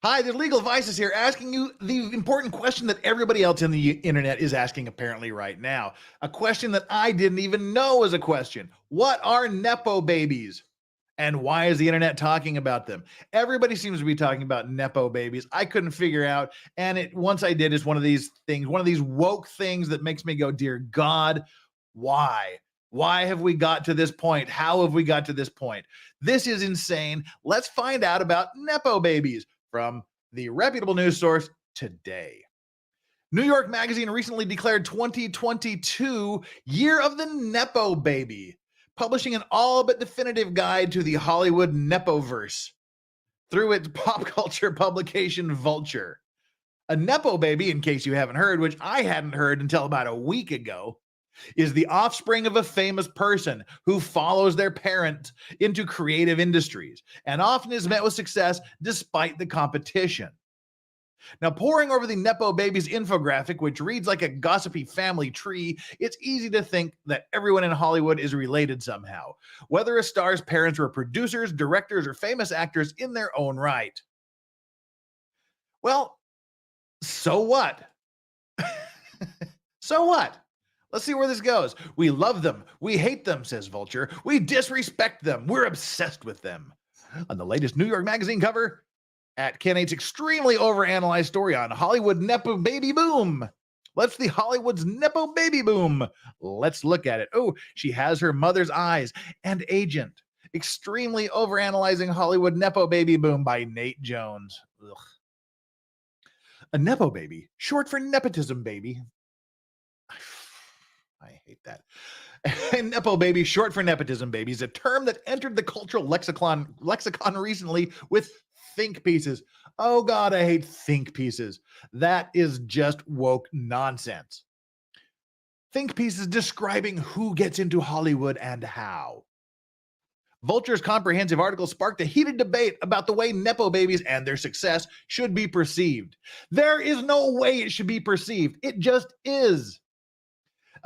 Hi, the Legal Vices here, asking you the important question that everybody else in the internet is asking apparently right now. A question that I didn't even know was a question. What are Nepo babies? And why is the internet talking about them? Everybody seems to be talking about Nepo babies. I couldn't figure out. And once I did, it's one of these things, one of these woke things that makes me go, dear God, why? Why have we got to this point? How have we got to this point? This is insane. Let's find out about Nepo babies from the reputable news source Today. New York Magazine recently declared 2022 Year of the Nepo Baby, publishing an all but definitive guide to the Hollywood Nepoverse through its pop culture publication Vulture. A Nepo baby, in case you haven't heard, which I hadn't heard until about a week ago, is the offspring of a famous person who follows their parent into creative industries and often is met with success despite the competition. Now, poring over the Nepo Babies infographic, which reads like a gossipy family tree, it's easy to think that everyone in Hollywood is related somehow, whether a star's parents were producers, directors, or famous actors in their own right. Well, so what? So what? Let's see where this goes. We love them. We hate them, says Vulture. We disrespect them. We're obsessed with them. On the latest New York Magazine cover, at Ken H's extremely overanalyzed story on Hollywood Nepo Baby Boom. What's the Hollywood's Nepo Baby Boom? Let's look at it. Oh, she has her mother's eyes and agent. Extremely overanalyzing Hollywood Nepo Baby Boom by Nate Jones. Ugh. A Nepo baby, short for nepotism baby. I hate that. Nepo baby, short for nepotism baby, is a term that entered the cultural lexicon recently with think pieces. Oh God, I hate think pieces. That is just woke nonsense. Think pieces describing who gets into Hollywood and how. Vulture's comprehensive article sparked a heated debate about the way Nepo babies and their success should be perceived. There is no way it should be perceived. It just is.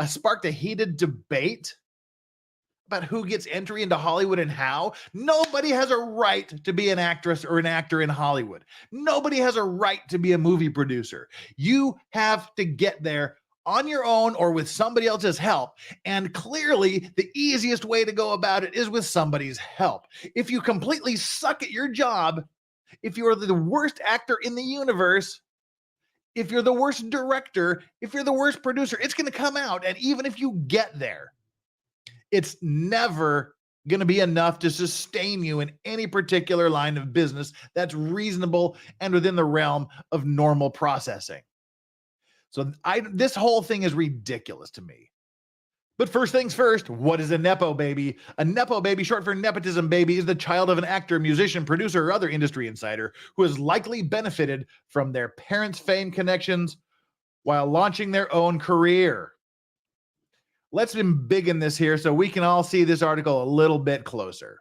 Sparked a heated debate about who gets entry into Hollywood and how. Nobody has a right to be an actress or an actor in Hollywood. Nobody has a right to be a movie producer. You have to get there on your own or with somebody else's help. And clearly, the easiest way to go about it is with somebody's help. If you completely suck at your job, if you are the worst actor in the universe, if you're the worst director, if you're the worst producer, it's going to come out. And even if you get there, it's never going to be enough to sustain you in any particular line of business that's reasonable and within the realm of normal processing. So this whole thing is ridiculous to me. But first things first, what is a Nepo baby? A Nepo baby, short for nepotism baby, is the child of an actor, musician, producer, or other industry insider who has likely benefited from their parents' fame connections while launching their own career. Let's embiggen this here so we can all see this article a little bit closer.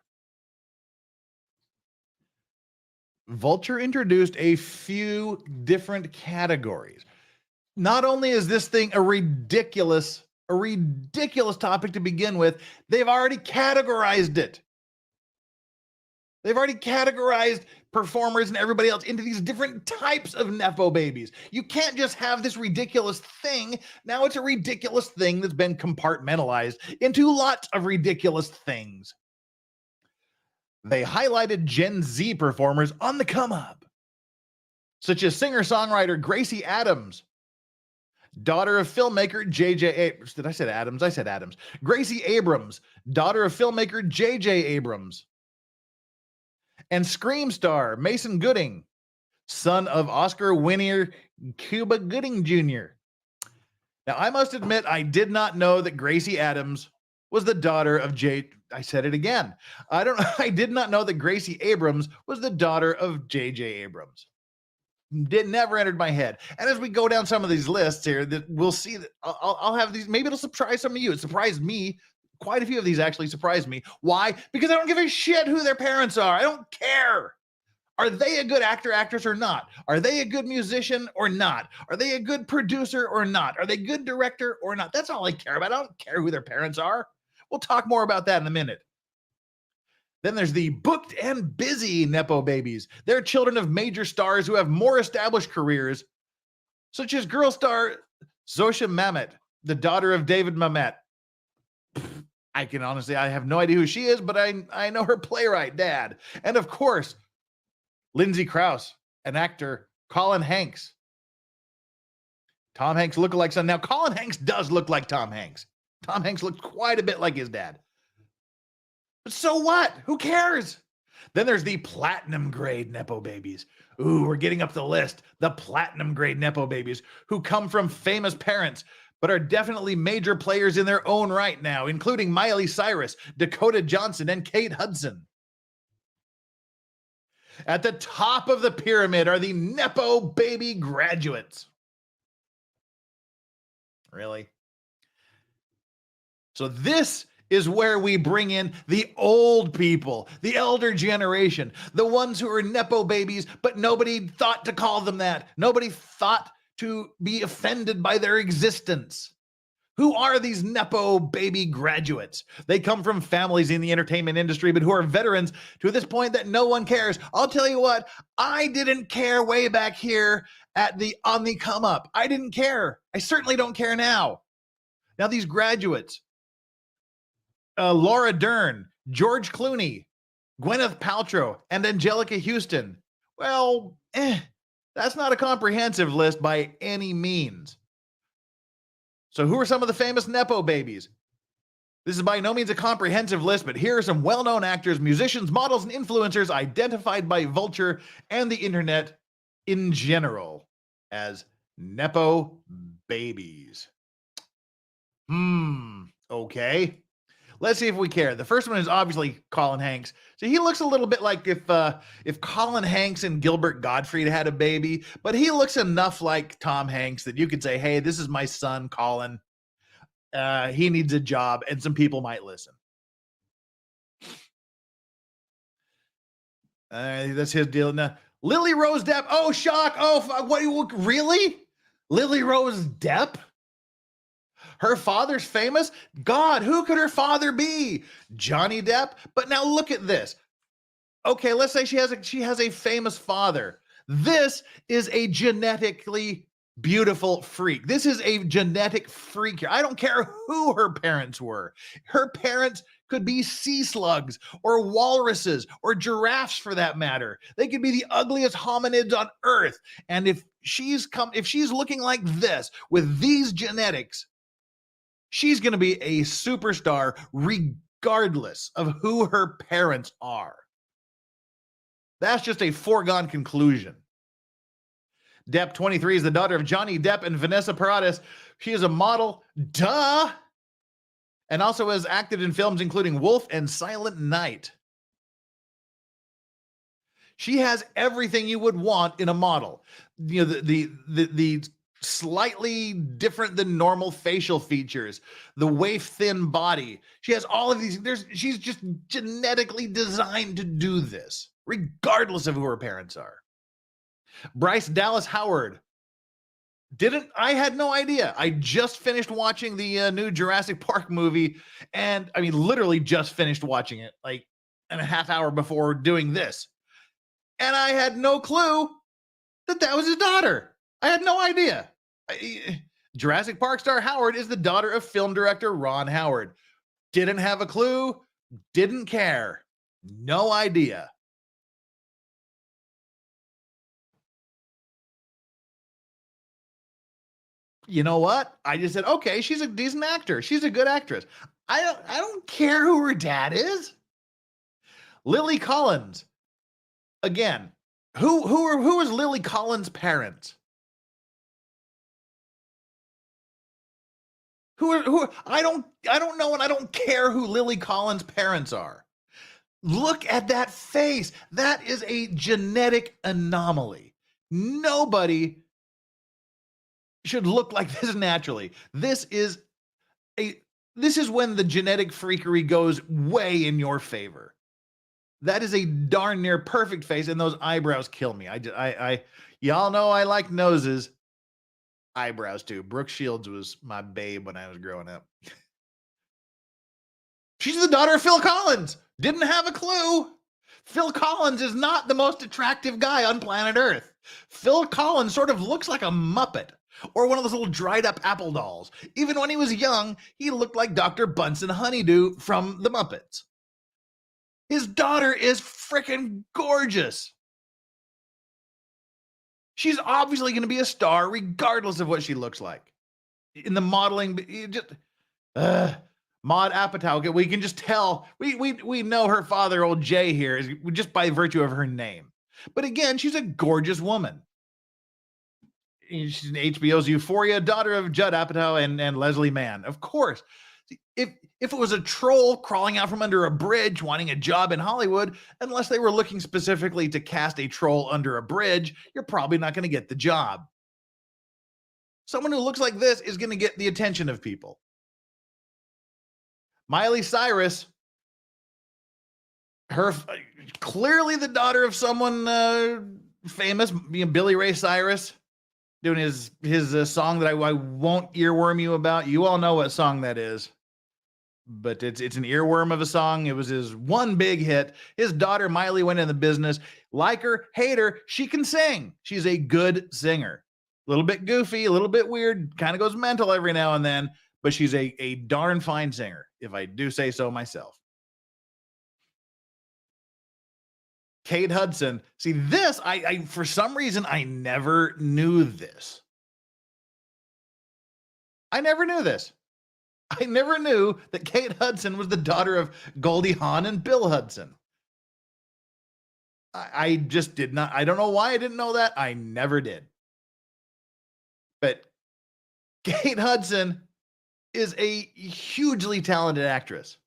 Vulture introduced a few different categories. Not only is this thing a ridiculous topic to begin with, they've already categorized it. They've already categorized performers and everybody else into these different types of Nepo babies. You can't just have this ridiculous thing. Now it's a ridiculous thing that's been compartmentalized into lots of ridiculous things. They highlighted Gen Z performers on the come up, such as singer-songwriter Gracie Adams, daughter of filmmaker J.J. Abrams. Did I say Adams? I said Adams. Gracie Abrams, daughter of filmmaker J.J. Abrams. And Scream star Mason Gooding, son of Oscar winner Cuba Gooding Jr. Now, I must admit, I did not know that Gracie Adams was the daughter of I said it again. I did not know that Gracie Abrams was the daughter of J.J. Abrams. Never entered my head. And as we go down some of these lists here, that we'll see that I'll have these. Maybe it'll surprise some of you. It surprised me. Quite a few of these actually surprised me. Why? Because I don't give a shit who their parents are. I don't care. Are they a good actor, actress, or not? Are they a good musician or not? Are they a good producer or not? Are they a good director or not? That's all I care about. I don't care who their parents are. We'll talk more about that in a minute. Then there's the booked and busy Nepo babies. They're children of major stars who have more established careers, such as girl star Zosha Mamet, the daughter of David Mamet. I have no idea who she is, but I know her playwright dad. And of course, Lindsay Krause, an actor, Colin Hanks. Tom Hanks lookalike son. Now, Colin Hanks does look like Tom Hanks. Tom Hanks looked quite a bit like his dad. But so what? Who cares? Then there's the platinum grade Nepo babies. Ooh, we're getting up the list. The platinum grade Nepo babies who come from famous parents, but are definitely major players in their own right now, including Miley Cyrus, Dakota Johnson, and Kate Hudson. At the top of the pyramid are the Nepo baby graduates. Really? So this is where we bring in the old people, the elder generation, the ones who are Nepo babies, but nobody thought to call them that. Nobody thought to be offended by their existence. Who are these Nepo baby graduates? They come from families in the entertainment industry, but who are veterans to this point that no one cares. I'll tell you what, I didn't care way back here on the come up. I didn't care. I certainly don't care now. Now these graduates, Laura Dern, George Clooney, Gwyneth Paltrow, and Angelica Houston. Well, that's not a comprehensive list by any means. So who are some of the famous Nepo babies? This is by no means a comprehensive list, but here are some well-known actors, musicians, models, and influencers identified by Vulture and the internet in general as Nepo babies. Okay. Let's see if we care. The first one is obviously Colin Hanks. So he looks a little bit like if Colin Hanks and Gilbert Gottfried had a baby, but he looks enough like Tom Hanks that you could say, hey, this is my son, Colin. He needs a job, and some people might listen. That's his deal. Now, Lily Rose Depp. Oh, shock. Oh, what? Really? Lily Rose Depp? Her father's famous? God, who could her father be? Johnny Depp? But now look at this. Okay, let's say she has a famous father. This is a genetically beautiful freak. This is a genetic freak. I don't care who her parents were. Her parents could be sea slugs or walruses or giraffes for that matter. They could be the ugliest hominids on earth. And if she's looking like this with these genetics, she's going to be a superstar regardless of who her parents are. That's just a foregone conclusion. Depp, 23, is the daughter of Johnny Depp and Vanessa Paradis. She is a model, duh, and also has acted in films including Wolf and Silent Night. She has everything you would want in a model. You know, the slightly different than normal facial features, the waif-thin body. She has all of these. She's just genetically designed to do this, regardless of who her parents are. Bryce Dallas Howard. I had no idea. I just finished watching the new Jurassic Park movie, and I mean, literally just finished watching it like in a half hour before doing this. And I had no clue that was his daughter. I had no idea. Jurassic Park star Howard is the daughter of film director Ron Howard. Didn't have a clue, didn't care, no idea. You know what? I just said, okay, she's a decent actor. She's a good actress. I don't care who her dad is. Lily Collins. Again, who is Lily Collins' parents? Who I don't know, and I don't care who Lily Collins' parents are. Look at that face. That is a genetic anomaly. Nobody should look like this naturally. This is when the genetic freakery goes way in your favor. That is a darn near perfect face, and those eyebrows kill me. Y'all know I like noses. Eyebrows too. Brooke Shields was my babe when I was growing up. She's the daughter of Phil Collins. Didn't have a clue. Phil Collins is not the most attractive guy on planet Earth. Phil Collins sort of looks like a Muppet or one of those little dried up apple dolls. Even when he was young, he looked like Dr. Bunsen Honeydew from the Muppets. His daughter is freaking gorgeous. She's obviously going to be a star regardless of what she looks like. In the modeling, Maud Apatow. Okay, we can just tell. We know her father, old Jay, here is just by virtue of her name. But again, she's a gorgeous woman. She's in HBO's Euphoria, daughter of Judd Apatow and Leslie Mann. Of course, if it was a troll crawling out from under a bridge wanting a job in Hollywood, unless they were looking specifically to cast a troll under a bridge, you're probably not going to get the job. Someone who looks like this is going to get the attention of people. Miley Cyrus, her clearly the daughter of someone famous, Billy Ray Cyrus, doing his song that I won't earworm you about. You all know what song that is, but it's an earworm of a song. It was his one big hit. His daughter Miley went in the business. Like her, hate her, she can sing. She's a good singer. A little bit goofy, a little bit weird, kind of goes mental every now and then, but she's a darn fine singer, if I do say so myself. Kate Hudson. See, this, I for some reason, I never knew this. I never knew this. I never knew that Kate Hudson was the daughter of Goldie Hawn and Bill Hudson. I just did not. I don't know why I didn't know that. I never did. But Kate Hudson is a hugely talented actress.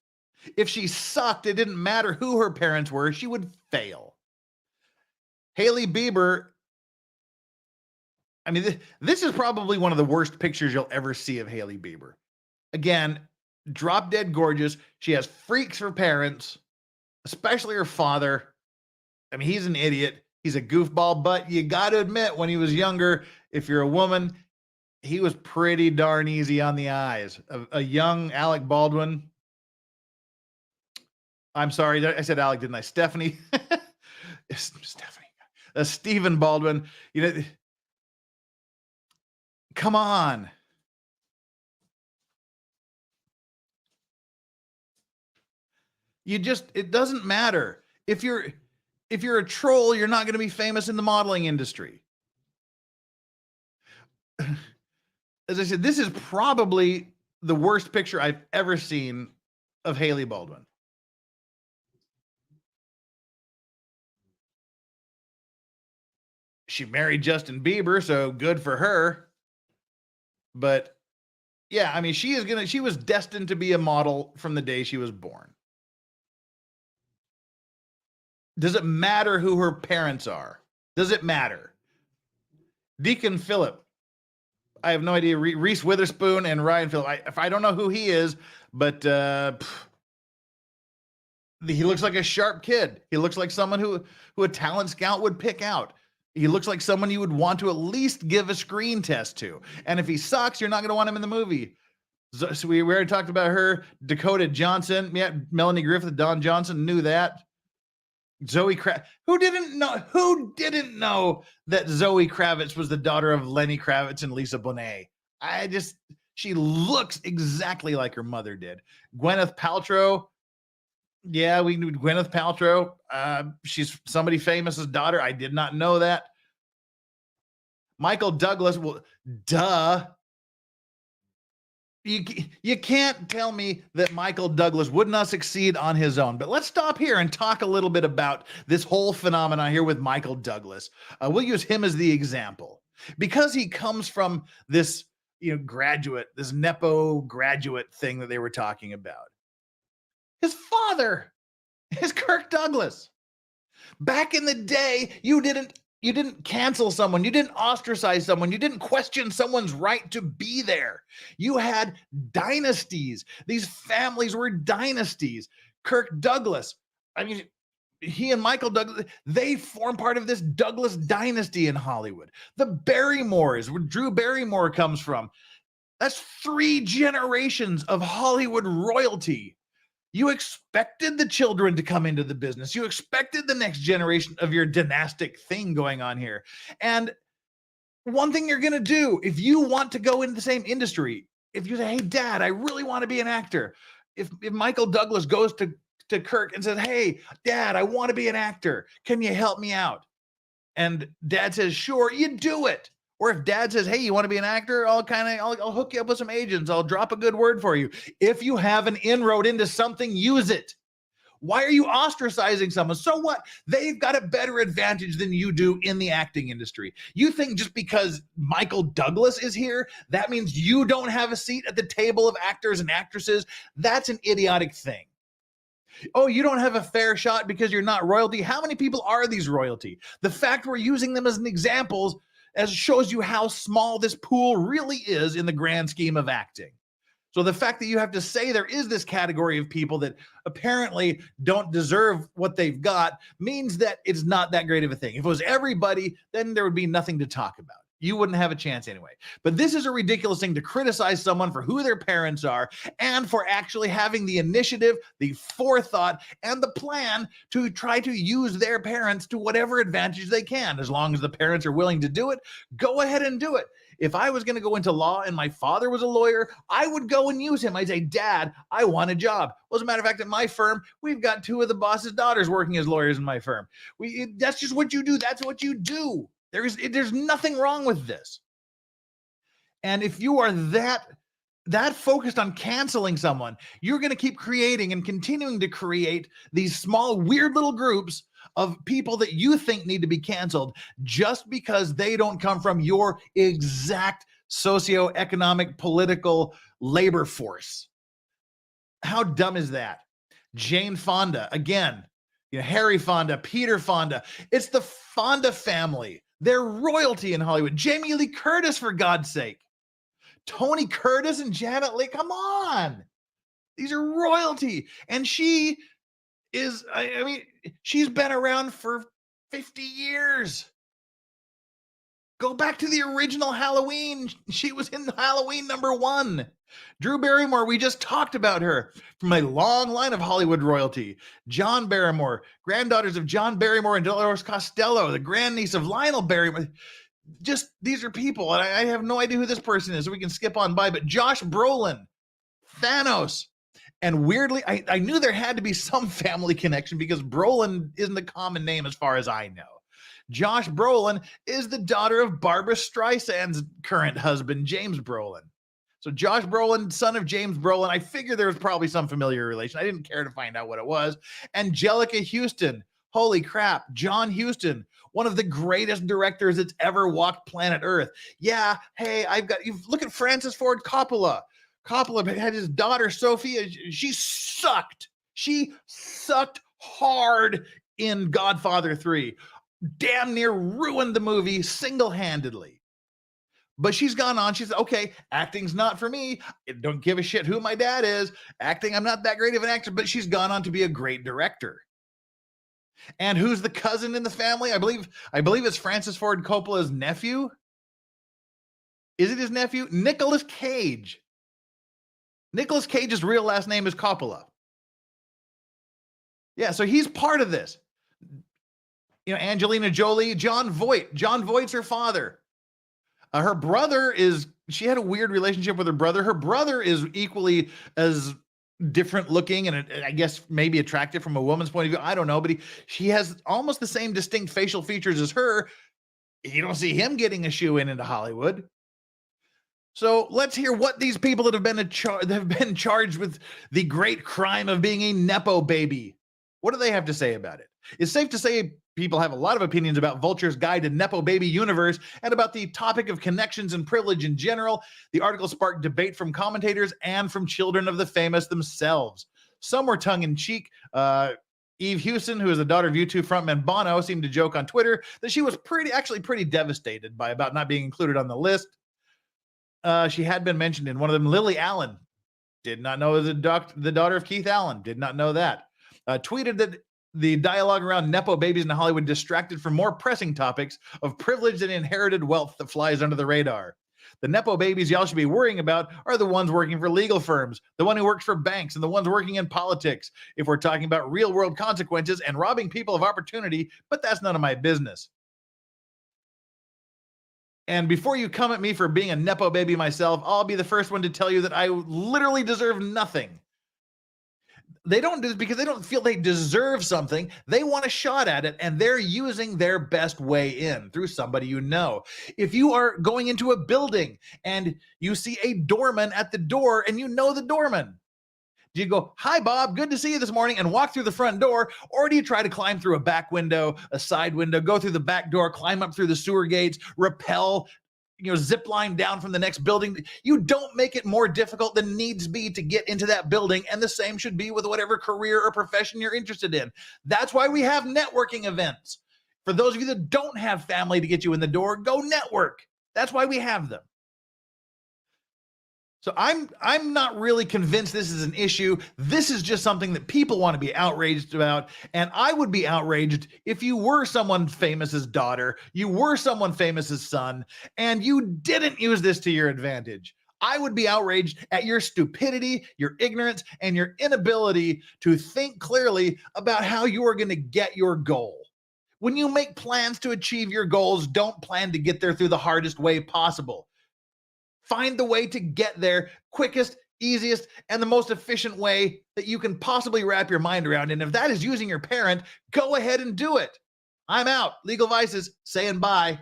If she sucked, it didn't matter who her parents were, she would fail. Hailey Bieber, I mean, this is probably one of the worst pictures you'll ever see of Hailey Bieber. Again, drop dead gorgeous. She has freaks for parents, especially her father. I mean, he's an idiot. He's a goofball, but you got to admit, when he was younger, if you're a woman, he was pretty darn easy on the eyes. A young Alec Baldwin. I'm sorry, I said Alec, didn't I? Stephanie. Stephen Baldwin. You know, come on. It doesn't matter. If you're a troll, you're not going to be famous in the modeling industry. As I said, this is probably the worst picture I've ever seen of Hailey Baldwin. She married Justin Bieber, so good for her. But yeah, I mean, she was destined to be a model from the day she was born. Does it matter who her parents are? Does it matter? Deacon Phillip. I have no idea. Reese Witherspoon and Ryan Phillip. I don't know who he is, but he looks like a sharp kid. He looks like someone who a talent scout would pick out. He looks like someone you would want to at least give a screen test to. And if he sucks, you're not going to want him in the movie. So we already talked about her. Dakota Johnson. Yeah, Melanie Griffith, Don Johnson, knew that. Zoe Kravitz. Who didn't know that Zoe Kravitz was the daughter of Lenny Kravitz and Lisa Bonet? She looks exactly like her mother did. Gwyneth Paltrow. Yeah, we knew Gwyneth Paltrow. She's somebody famous's daughter. I did not know that. Michael Douglas. Well, duh. You can't tell me that Michael Douglas would not succeed on his own. But let's stop here and talk a little bit about this whole phenomenon here with Michael Douglas. We'll use him as the example because he comes from this, this NEPO graduate thing that they were talking about. His father is Kirk Douglas. Back in the day, you didn't cancel someone. You didn't ostracize someone. You didn't question someone's right to be there. You had dynasties. These families were dynasties. Kirk Douglas, I mean, he and Michael Douglas, they form part of this Douglas dynasty in Hollywood. The Barrymores, where Drew Barrymore comes from, that's 3 generations of Hollywood royalty. You expected the children to come into the business. You expected the next generation of your dynastic thing going on here. And one thing you're going to do if you want to go into the same industry, if you say, hey, Dad, I really want to be an actor. If Michael Douglas goes to Kirk and says, hey, Dad, I want to be an actor. Can you help me out? And Dad says, sure, you do it. Or if Dad says, hey, you want to be an actor? I'll hook you up with some agents. I'll drop a good word for you. If you have an inroad into something, use it. Why are you ostracizing someone? So what? They've got a better advantage than you do in the acting industry. You think just because Michael Douglas is here, that means you don't have a seat at the table of actors and actresses? That's an idiotic thing. Oh, you don't have a fair shot because you're not royalty. How many people are these royalty? The fact we're using them as an example as shows you how small this pool really is in the grand scheme of acting. So the fact that you have to say there is this category of people that apparently don't deserve what they've got means that it's not that great of a thing. If it was everybody, then there would be nothing to talk about. You wouldn't have a chance anyway. But this is a ridiculous thing to criticize someone for who their parents are and for actually having the initiative, the forethought, and the plan to try to use their parents to whatever advantage they can. As long as the parents are willing to do it, go ahead and do it. If I was going to go into law and my father was a lawyer, I would go and use him. I'd say, Dad, I want a job. Well, as a matter of fact, at my firm, we've got 2 of the boss's daughters working as lawyers in my firm. That's just what you do. That's what you do. There's nothing wrong with this. And if you are that focused on canceling someone, you're going to keep creating and continuing to create these small, weird little groups of people that you think need to be canceled just because they don't come from your exact socioeconomic, political labor force. How dumb is that? Jane Fonda, again, Harry Fonda, Peter Fonda. It's the Fonda family. They're royalty in Hollywood. Jamie Lee Curtis, for God's sake. Tony Curtis and Janet Leigh, come on. These are royalty. And she is, she's been around for 50 years. Go back to the original Halloween. She was in Halloween #1. Drew Barrymore, we just talked about her, from a long line of Hollywood royalty. John Barrymore, granddaughters of John Barrymore and Dolores Costello, the grandniece of Lionel Barrymore. Just, these are people, and I have no idea who this person is, so we can skip on by, but Josh Brolin, Thanos. And weirdly, I knew there had to be some family connection because Brolin isn't a common name as far as I know. Josh Brolin is the daughter of Barbara Streisand's current husband, James Brolin. So Josh Brolin, son of James Brolin, I figure there was probably some familiar relation. I didn't care to find out what it was. Angelica Houston, holy crap, John Huston, one of the greatest directors that's ever walked planet Earth. Yeah, hey, you look at Francis Ford Coppola. Coppola had his daughter, Sophia. She sucked. She sucked hard in Godfather 3. Damn near ruined the movie single-handedly. But she's gone on. She said, okay, acting's not for me. I don't give a shit who my dad is. Acting, I'm not that great of an actor. But she's gone on to be a great director. And who's the cousin in the family? I believe it's Francis Ford Coppola's nephew. Is it his nephew? Nicolas Cage. Nicolas Cage's real last name is Coppola. Yeah, so he's part of this. Angelina Jolie, John Voight. John Voight's her father. Her brother she had a weird relationship with her brother. Her brother is equally as different looking and I guess maybe attractive from a woman's point of view. I don't know, but she has almost the same distinct facial features as her. You don't see him getting a shoe into Hollywood. So let's hear what these people that have been charged with the great crime of being a Nepo baby. What do they have to say about it? It's safe to say people have a lot of opinions about Vulture's guide to Nepo baby universe and about the topic of connections and privilege in general. The article sparked debate from commentators and from children of the famous themselves. Some were tongue-in-cheek. Eve Hewson, who is the daughter of U2 frontman Bono, seemed to joke on Twitter that she was pretty devastated about not being included on the list. She had been mentioned in one of them. Lily Allen, did not know the daughter of Keith Allen, did not know that. Tweeted that the dialogue around Nepo babies in Hollywood distracted from more pressing topics of privilege and inherited wealth that flies under the radar. The Nepo babies y'all should be worrying about are the ones working for legal firms, the one who works for banks, and the ones working in politics. If we're talking about real world consequences and robbing people of opportunity, but that's none of my business. And before you come at me for being a Nepo baby myself, I'll be the first one to tell you that I literally deserve nothing. They don't do this because they don't feel they deserve something. They want a shot at it, and they're using their best way in through somebody you know. If you are going into a building and you see a doorman at the door and you know the doorman, do you go, "Hi, Bob, good to see you this morning," and walk through the front door? Or do you try to climb through a back window, a side window, go through the back door, climb up through the sewer gates, rappel, zip line down from the next building? You don't make it more difficult than needs be to get into that building. And the same should be with whatever career or profession you're interested in. That's why we have networking events. For those of you that don't have family to get you in the door, go network. That's why we have them. So I'm not really convinced this is an issue. This is just something that people want to be outraged about. And I would be outraged if you were someone famous's daughter, you were someone famous's son, and you didn't use this to your advantage. I would be outraged at your stupidity, your ignorance, and your inability to think clearly about how you are going to get your goal. When you make plans to achieve your goals, don't plan to get there through the hardest way possible. Find the way to get there quickest, easiest, and the most efficient way that you can possibly wrap your mind around. And if that is using your parent, go ahead and do it. I'm out. Legal Vices saying bye.